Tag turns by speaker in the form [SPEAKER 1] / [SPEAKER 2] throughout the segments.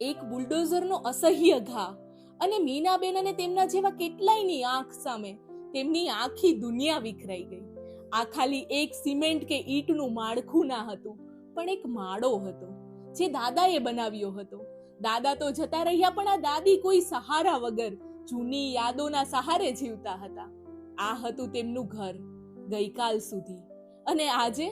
[SPEAKER 1] એક બુલડોઝરનો અસહ્ય ઘા અને મીનાબેન અને તેમના જેવા કેટલાયની આંખ સામે તેમની આખી દુનિયા વિખરાઈ ગઈ. આ ખાલી એક સિમેન્ટ કે ઈંટનું માળખું ના હતું, પણ એક માળો હતો જે દાદાએ બનાવ્યો હતો. દાદા તો જતા રહ્યા, પણ આ દાદી કોઈ સહારા વગર જૂની યાદોના સહારે જીવતા હતા. આ હતું તેમનું ઘર ગઈકાલ સુધી. અને આજે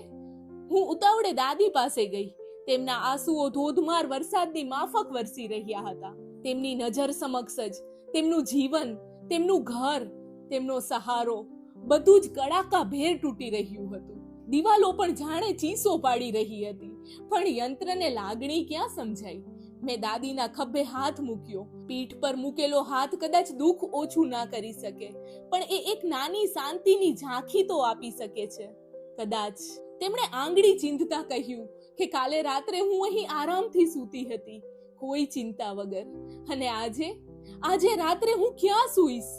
[SPEAKER 1] હું ઉતાવળે દાદી પાસે ગઈ. તેમના આંસુઓ ધોધમાર વરસાદની માફક વરસી રહ્યા હતા. તેમની નજર સમક્ષ જ તેમનું જીવન, તેમનું ઘર, તેમનો સહારો બધું જ કડાકાભેર તૂટી રહ્યું હતું. દિવાલો પણ જાણે ચીસો પાડી રહી હતી, પણ યંત્રને લાગણી ક્યાં સમજાય. મેં દાદીના ખભે હાથ મૂક્યો. પીઠ પર મૂકેલો હાથ કદાચ દુઃખ ઓછું ના કરી શકે, પણ એ એક નાની શાંતિની ઝાંખી તો આપી શકે છે. કદાચ તેમણે આંગળી ચીંધતા કહ્યું કે કાલે રાત્રે હું અહીં આરામથી સૂતી હતી, કોઈ ચિંતા વગર, અને આજે રાત્રે હું ક્યાં સૂઈશ?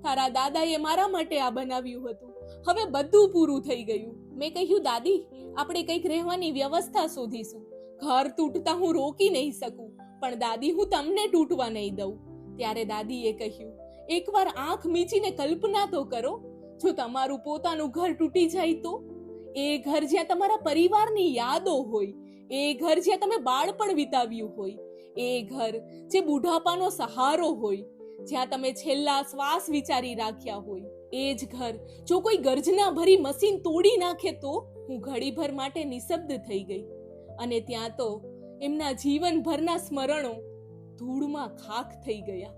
[SPEAKER 1] તારા દાદાએ મારા માટે આ બનાવ્યું હતું. હવે બધું પૂરું થઈ ગયું. મેં કહ્યું, દાદી, આપણે કંઈક રહેવાની વ્યવસ્થા શોધીશું. ઘર તૂટતા હું રોકી નહીં શકું, પણ દાદી, હું તમને તૂટવા નહીં દઉં. ત્યારે દાદીએ કહ્યું, એકવાર આંખ મીચીને કલ્પના તો કરો, જો તમારું પોતાનું ઘર તૂટી જાય તો? એ ઘર જ્યાં તમારા પરિવારની યાદો હોય, એ ઘર જ્યાં તમે બાળપણ વિતાવ્યું હોય, એ ઘર જે બુઢાપાનો સહારો હોય, જ્યાં તમે છેલ્લા શ્વાસ વિચારી રાખ્યા હોય, એ જ ઘર જો કોઈ ગર્જના ભરી મશીન તોડી નાખે તો? હું ઘડીભર માટે નિશબ્દ થઈ ગઈ, અને ત્યાં તો એમના જીવનભરના સ્મરણો ધૂળમાં ખાખ થઈ ગયા.